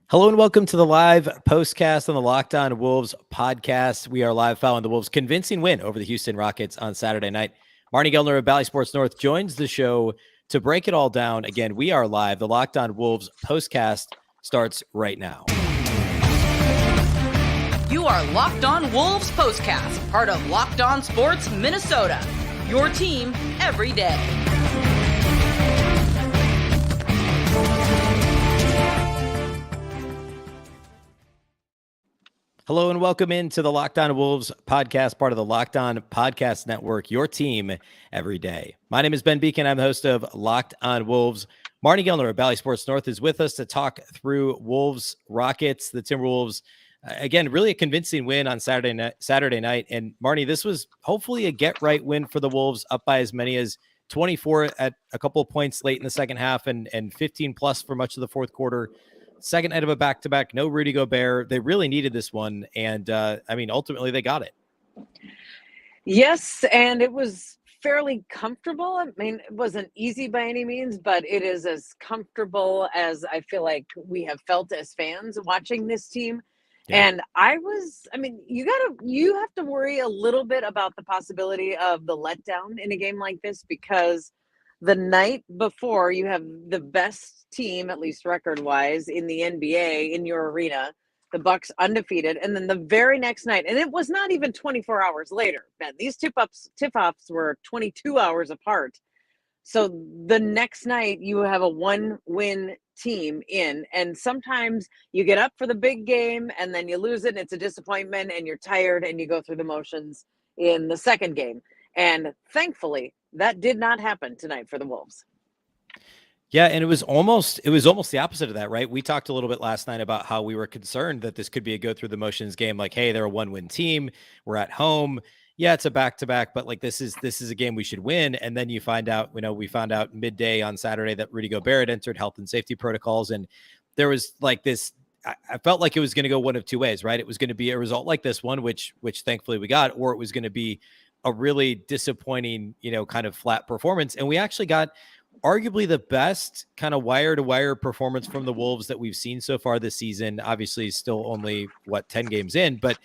Hello and welcome to the live postcast on the Locked On Wolves podcast. We are live following the Wolves' convincing win over the Houston Rockets on Saturday night. Marney Gellner of Bally Sports North joins the show to break it all down. Again, we are live. The Locked On Wolves postcast starts right now. You are Locked On Wolves postcast, part of Locked On Sports Minnesota. Your team every day. Hello and welcome into the Locked On Wolves podcast, part of the Locked On Podcast Network, your team every day. My name is Ben Beecken. I'm the host of Locked On Wolves. Marney Gellner of Bally Sports North is with us to talk through Wolves Rockets, the Timberwolves. Again, really a convincing win on Saturday night. And Marney, this was hopefully a get-right win for the Wolves, up by as many as 24 at a couple of points late in the second half and 15 plus for much of the fourth quarter. Second night of a back-to-back, no Rudy Gobert. They really needed this one, and ultimately they got it. Yes, and it was fairly comfortable. I mean, it wasn't easy by any means, but it is as comfortable as I feel like we have felt as fans watching this team. Yeah. And you have to worry a little bit about the possibility of the letdown in a game like this, because the night before you have the best team, at least record-wise, in the NBA in your arena, the Bucks undefeated, and then the very next night, and it was not even 24 hours later, Ben, these tip-offs were 22 hours apart. So the next night you have a one-win team in, and sometimes you get up for the big game and then you lose it and it's a disappointment and you're tired and you go through the motions in the second game. And thankfully, that did not happen tonight for the Wolves. Yeah, and it was almost the opposite of that, right? We talked a little bit last night about how we were concerned that this could be a go through the motions game. Like, hey, they're a one-win team. We're at home. Yeah, it's a back-to-back, but like this is a game we should win. And then we found out midday on Saturday that Rudy Gobert had entered health and safety protocols, and there was like this. I felt like it was going to go one of two ways, right? It was going to be a result like this one, which thankfully we got, or it was going to be a really disappointing, kind of flat performance. And we actually got arguably the best kind of wire-to-wire performance from the Wolves that we've seen so far this season. Obviously, still only 10 games in, but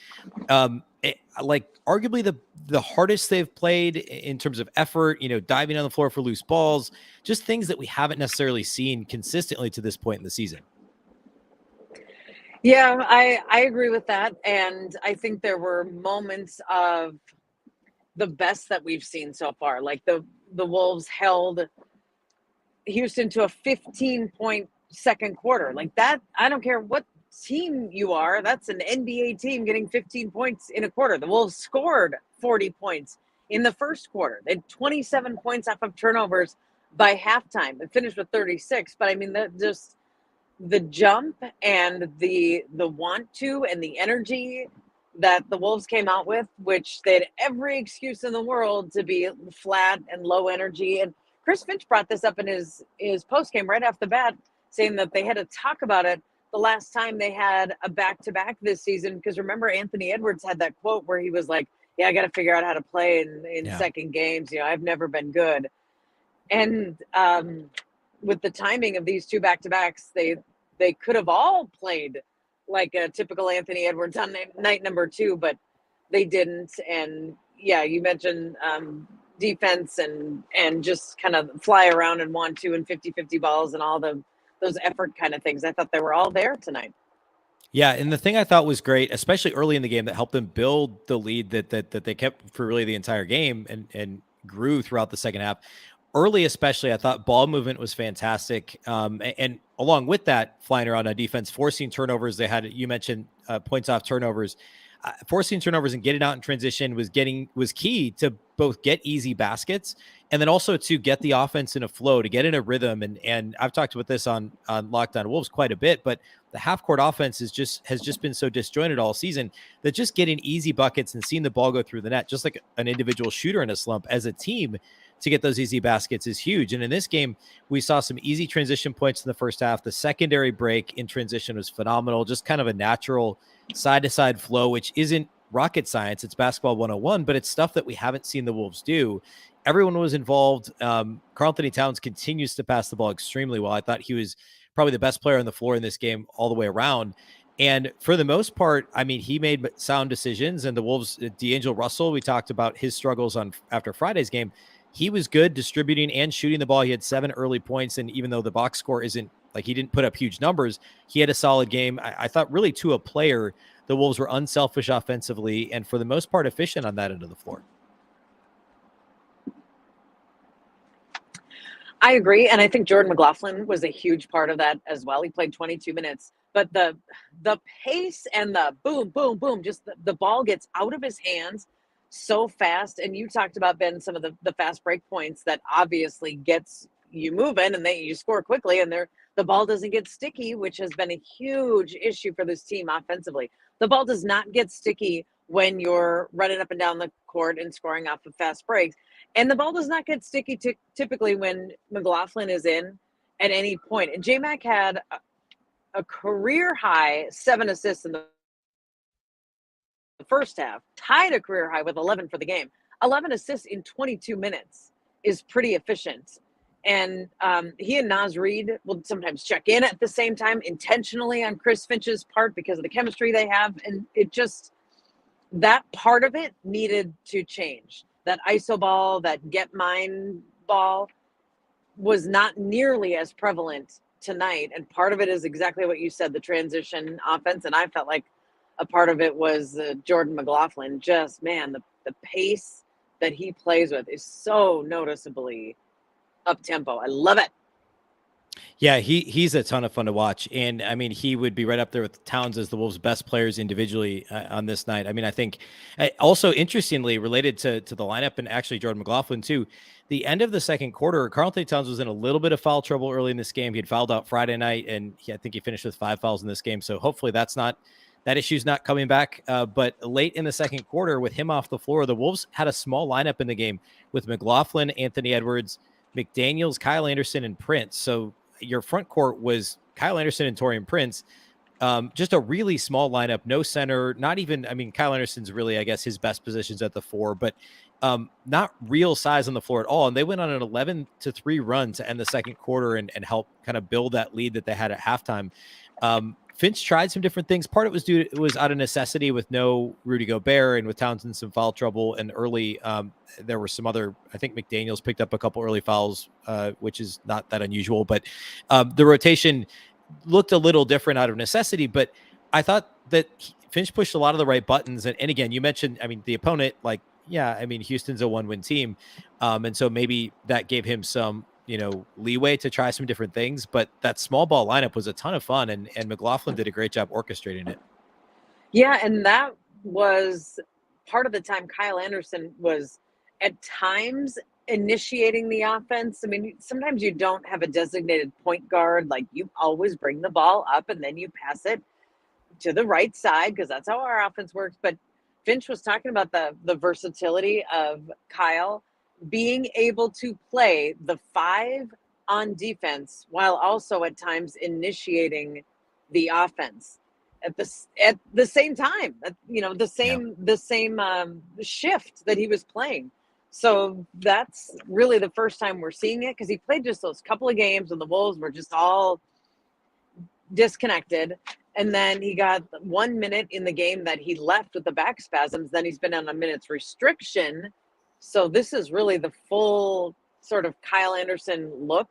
arguably the hardest they've played in terms of effort. Diving on the floor for loose balls, just things that we haven't necessarily seen consistently to this point in the season. Yeah, I agree with that, and I think there were moments of the best that we've seen so far. Like the Wolves held Houston to a 15-point second quarter. Like that, I don't care what team you are, that's an NBA team getting 15 points in a quarter. The Wolves scored 40 points in the first quarter. They had 27 points off of turnovers by halftime. It finished with 36, but I mean, just the jump and the want to and the energy that the Wolves came out with, which they had every excuse in the world to be flat and low energy. And Chris Finch brought this up in his post game right off the bat, saying that they had to talk about it the last time they had a back-to-back this season. Because remember, Anthony Edwards had that quote where he was like, yeah, I got to figure out how to play in second games. I've never been good. And with the timing of these two back-to-backs, they could have all played like a typical Anthony Edwards on night number 2, but they didn't. And yeah, you mentioned defense and just kind of fly around and want to and 50-50 balls and all those effort kind of things. I thought they were all there tonight. Yeah, and the thing I thought was great, especially early in the game, that helped them build the lead that they kept for really the entire game and grew throughout the second half. Early especially, I thought ball movement was fantastic. And along with that, flying around on defense, forcing turnovers. They had, you mentioned points off turnovers. Forcing turnovers and getting out in transition was key to both get easy baskets and then also to get the offense in a flow, to get in a rhythm. And I've talked about this on Locked On Wolves quite a bit, but the half court offense has just been so disjointed all season that just getting easy buckets and seeing the ball go through the net, just like an individual shooter in a slump, as a team to get those easy baskets is huge. And in this game, we saw some easy transition points in the first half. The secondary break in transition was phenomenal, just kind of a natural side-to-side flow, which isn't rocket science. It's basketball 101, but it's stuff that we haven't seen the Wolves do. Everyone was involved. Karl-Anthony Towns continues to pass the ball extremely well. I thought he was probably the best player on the floor in this game all the way around. And for the most part, I mean, he made sound decisions. And the Wolves, D'Angelo Russell, we talked about his struggles after Friday's game. He was good distributing and shooting the ball. He had 7 early points. And even though the box score isn't like he didn't put up huge numbers, he had a solid game. I thought really to a player, the Wolves were unselfish offensively and for the most part efficient on that end of the floor. I agree. And I think Jordan McLaughlin was a huge part of that as well. He played 22 minutes, but the pace and the boom, boom, boom, just the ball gets out of his hands so fast. And you talked about, Ben, some of the fast break points that obviously gets you moving and you score quickly and the ball doesn't get sticky, which has been a huge issue for this team offensively. The ball does not get sticky when you're running up and down the court and scoring off of fast breaks. And the ball does not get sticky typically when McLaughlin is in at any point. And J-Mac had a career high 7 assists in the first half, tied a career high with 11 for the game. 11 assists in 22 minutes is pretty efficient. And he and Naz Reid will sometimes check in at the same time intentionally on Chris Finch's part because of the chemistry they have. And it just, that part of it needed to change. That ISO ball, that get mine ball was not nearly as prevalent tonight. And part of it is exactly what you said, the transition offense. And I felt like a part of it was Jordan McLaughlin. Just, man, the pace that he plays with is so noticeably up-tempo. I love it. Yeah, he's a ton of fun to watch. And I mean, he would be right up there with Towns as the Wolves' best players individually on this night. I mean, I think also interestingly related to the lineup and actually Jordan McLaughlin too, the end of the second quarter, Karl-Anthony Towns was in a little bit of foul trouble early in this game. He had fouled out Friday night and I think he finished with 5 fouls in this game. So hopefully that issue's not coming back. But late in the second quarter with him off the floor, the Wolves had a small lineup in the game with McLaughlin, Anthony Edwards, McDaniels, Kyle Anderson, and Prince. So your front court was Kyle Anderson and Taurean Prince. Just a really small lineup, no center, not even, I mean, Kyle Anderson's really, I guess, his best position's at the 4, but not real size on the floor at all. And they went on an 11-3 run to end the second quarter and help kind of build that lead that they had at halftime. Finch tried some different things. Part of it was out of necessity with no Rudy Gobert and with Townsend some foul trouble. And early, there were some other, I think McDaniels picked up a couple early fouls, which is not that unusual. But the rotation looked a little different out of necessity. But I thought that Finch pushed a lot of the right buttons. And again, you mentioned, I mean, the opponent, like, yeah, I mean, Houston's a 1-win team. And so maybe that gave him some, leeway to try some different things, but that small ball lineup was a ton of fun and McLaughlin did a great job orchestrating it. Yeah. And that was part of the time Kyle Anderson was at times initiating the offense. I mean, sometimes you don't have a designated point guard. Like you always bring the ball up and then you pass it to the right side because that's how our offense works. But Finch was talking about the versatility of Kyle being able to play the 5 on defense while also at times initiating the offense at the same time, the same shift that he was playing. So that's really the first time we're seeing it because he played just those couple of games and the Wolves were just all disconnected. And then he got 1 minute in the game that he left with the back spasms. Then he's been on a minute's restriction. So this is really the full sort of Kyle Anderson look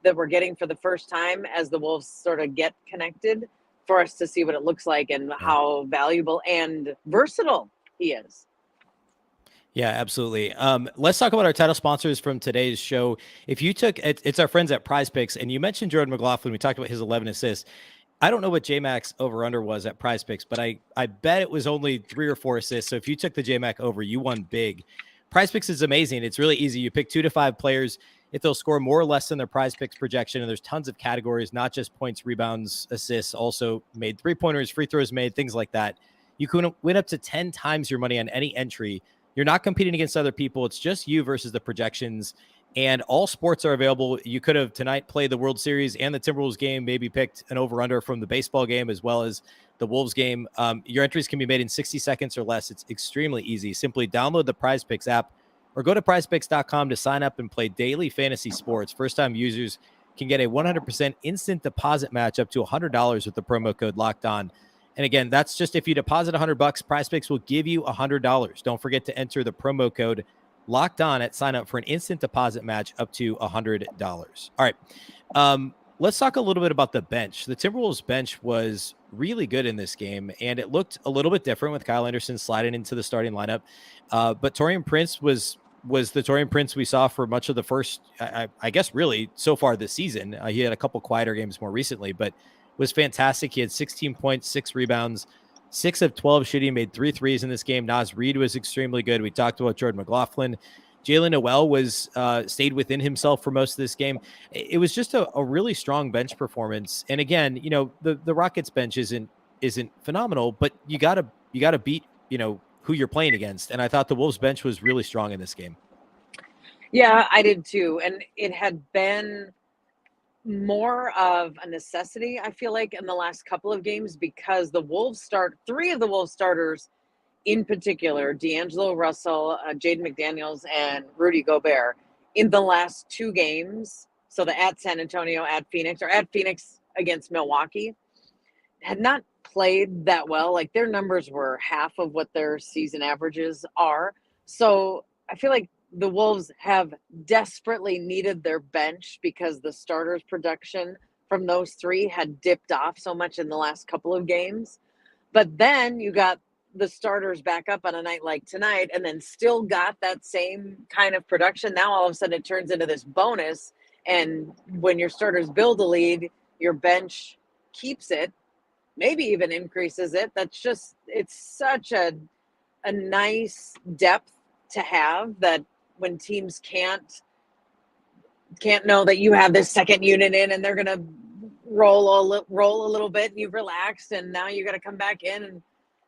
that we're getting for the first time as the Wolves sort of get connected for us to see what it looks like and how valuable and versatile he is. Yeah, absolutely. Let's talk about our title sponsors from today's show. If you took it's our friends at Prize Picks, and you mentioned Jordan McLaughlin. We talked about his 11 assists. I don't know what J-Mac's over-under was at Prize Picks, but I bet it was only 3 or 4 assists. So if you took the J-Mac over, you won big. Prize Picks is amazing. It's really easy. You pick 2 to 5 players. If they'll score more or less than their Prize Picks projection, and there's tons of categories, not just points, rebounds, assists, also made 3-pointers, free throws made, things like that. You can win up to 10 times your money on any entry. You're not competing against other people. It's just you versus the projections. And all sports are available. You could have tonight played the World Series and the Timberwolves game, maybe picked an over-under from the baseball game as well as the Wolves game. Your entries can be made in 60 seconds or less. It's extremely easy. Simply download the Prize Picks app or go to prizepicks.com to sign up and play daily fantasy sports. First-time users can get a 100% instant deposit match up to $100 with the promo code Locked On. And again, that's just if you deposit $100, Prize Picks will give you $100. Don't forget to enter the promo code Locked On at sign up for an instant deposit match up to $100. All right. Let's talk a little bit about the bench. The Timberwolves bench was really good in this game, and it looked a little bit different with Kyle Anderson sliding into the starting lineup. But Taurean Prince was the Taurean Prince we saw for much of the first, I guess, really so far this season. He had a couple quieter games more recently, but was fantastic. He had 16 points, 6 rebounds, 6 of 12 shooting, made 3 threes in this game. Naz Reid was extremely good. We talked about Jordan McLaughlin. Jalen Noel was stayed within himself for most of this game. It was just a really strong bench performance. And again, the Rockets bench isn't phenomenal, but you gotta beat who you're playing against. And I thought the Wolves bench was really strong in this game. Yeah, I did too. And it had been more of a necessity, I feel like, in the last couple of games because three of the Wolves starters in particular, D'Angelo Russell, Jaden McDaniels, and Rudy Gobert, in the last 2 games, so the at San Antonio, at Phoenix, or at Phoenix against Milwaukee, had not played that well. Like their numbers were half of what their season averages are. So I feel like the Wolves have desperately needed their bench because the starters' production from those 3 had dipped off so much in the last couple of games. But then you got the starters back up on a night like tonight and then still got that same kind of production. Now all of a sudden it turns into this bonus. And when your starters build a lead, your bench keeps it, maybe even increases it. It's such a nice depth to have that when teams can't know that you have this second unit in and they're going to roll a little bit and you've relaxed and now you got to come back in and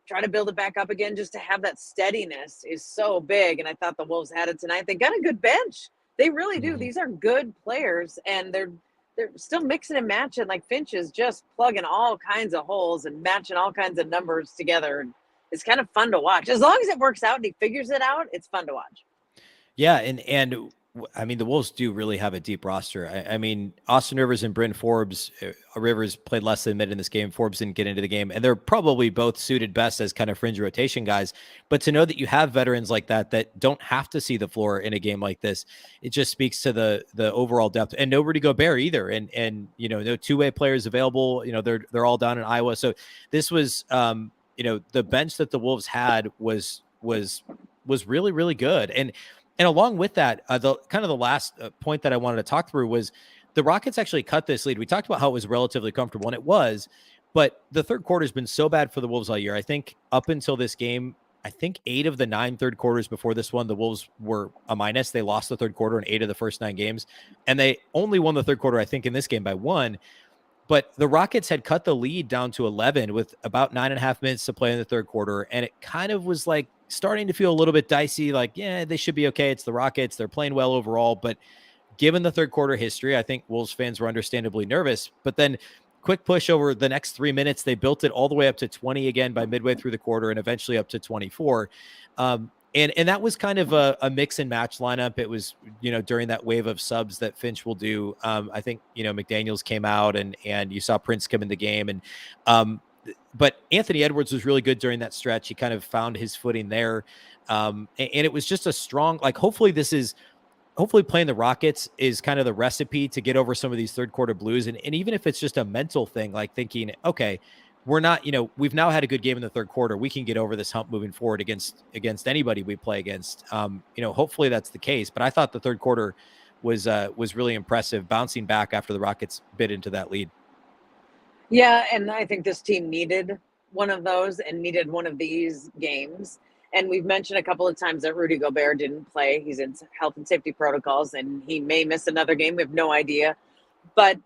try to build it back up again. Just to have that steadiness is so big. And I thought the Wolves had it tonight. They got a good bench. They really do. These are good players and they're still mixing and matching. Like Finch is just plugging all kinds of holes and matching all kinds of numbers together. It's kind of fun to watch. As long as it works out and he figures it out, it's fun to watch. Yeah, and I mean, the Wolves do really have a deep roster. I mean, Austin Rivers and Bryn Forbes. Rivers played less than a minute in this game. Forbes didn't get into the game, and they're probably both suited best as kind of fringe rotation guys. But to know that you have veterans like that don't have to see the floor in a game like this, it just speaks to the overall depth. And no Rudy Gobert either, and no two-way players available. They're all down in Iowa. So this was the bench that the Wolves had was really, really good. And along with that, the last point that I wanted to talk through was the Rockets actually cut this lead. We talked about how it was relatively comfortable, and it was, but the third quarter has been so bad for the Wolves all year. I think up until this game, 8 of the 9 third quarters before this one, the Wolves were a minus. They lost the third quarter in 8 of the first 9 games, and they only won the third quarter, I think, in this game by 1. But the Rockets had cut the lead down to 11 with about 9.5 minutes to play in the third quarter. And it kind of was like starting to feel a little bit dicey. Like, yeah, they should be okay. It's the Rockets. They're playing well overall. But given the third quarter history, I think Wolves fans were understandably nervous. But then quick push over the next 3 minutes. They built it all the way up to 20 again by midway through the quarter and eventually up to 24. And that was kind of a mix and match lineup. It was, during that wave of subs that Finch will do. I think, McDaniels came out and you saw Prince come in the game. And but Anthony Edwards was really good during that stretch. He kind of found his footing there. And it was just a strong, hopefully playing the Rockets is kind of the recipe to get over some of these third quarter blues. And even if it's just a mental thing, like thinking, okay, we're not, we've now had a good game in the third quarter. We can get over this hump moving forward against anybody we play against. Hopefully that's the case. But I thought the third quarter was really impressive, bouncing back after the Rockets bit into that lead. Yeah, and I think this team needed one of those and needed one of these games. And we've mentioned a couple of times that Rudy Gobert didn't play. He's in health and safety protocols, and he may miss another game. We have no idea. But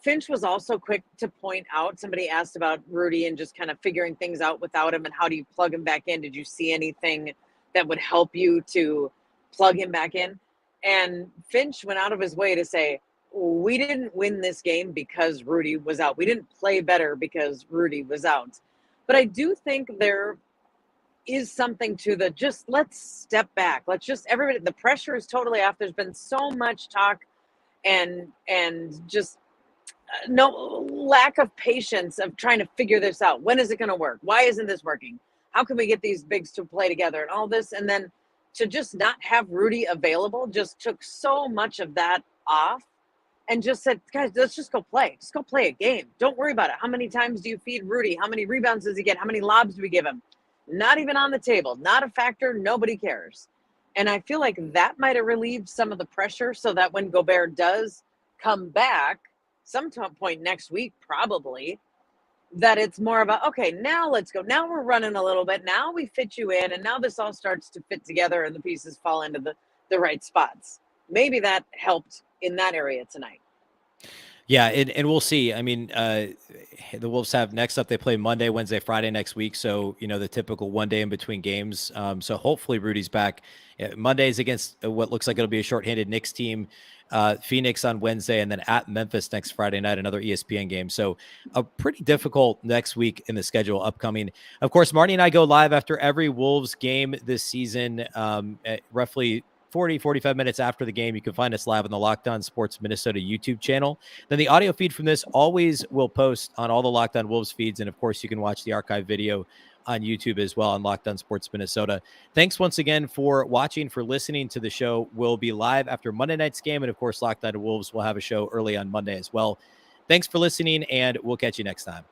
Finch was also quick to point out, somebody asked about Rudy and just kind of figuring things out without him and how do you plug him back in? Did you see anything that would help you to plug him back in? And Finch went out of his way to say, we didn't win this game because Rudy was out. We didn't play better because Rudy was out. But I do think there is something to the just let's step back. Let's just everybody, the pressure is totally off. There's been so much talk and just no lack of patience of trying to figure this out. When is it going to work? Why isn't this working? How can we get these bigs to play together and all this? And then to just not have Rudy available just took so much of that off and just said, guys, let's just go play. Just go play a game. Don't worry about it. How many times do you feed Rudy? How many rebounds does he get? How many lobs do we give him? Not even on the table. Not a factor. Nobody cares. And I feel like that might have relieved some of the pressure so that when Gobert does come back some point next week, probably, that it's more about, okay, now let's go. Now we're running a little bit. Now we fit you in. And now this all starts to fit together and the pieces fall into the right spots. Maybe that helped in that area tonight. Yeah, and we'll see. I mean, the Wolves have next up, they play Monday, Wednesday, Friday next week. So, the typical one day in between games. So hopefully Rudy's back. Monday's against what looks like it'll be a shorthanded Knicks team. Phoenix on Wednesday, and then at Memphis next Friday night, another ESPN game. So a pretty difficult next week in the schedule upcoming. Of course, Marney and I go live after every Wolves game this season at roughly 45 minutes after the game. You can find us live on the Locked On Sports Minnesota YouTube channel. Then the audio feed from this always will post on all the Locked On Wolves feeds. And of course, you can watch the archive video on YouTube as well on Locked On Sports Minnesota. Thanks once again for watching, for listening to the show. We'll be live after Monday night's game. And of course, Locked On Wolves will have a show early on Monday as well. Thanks for listening, and we'll catch you next time.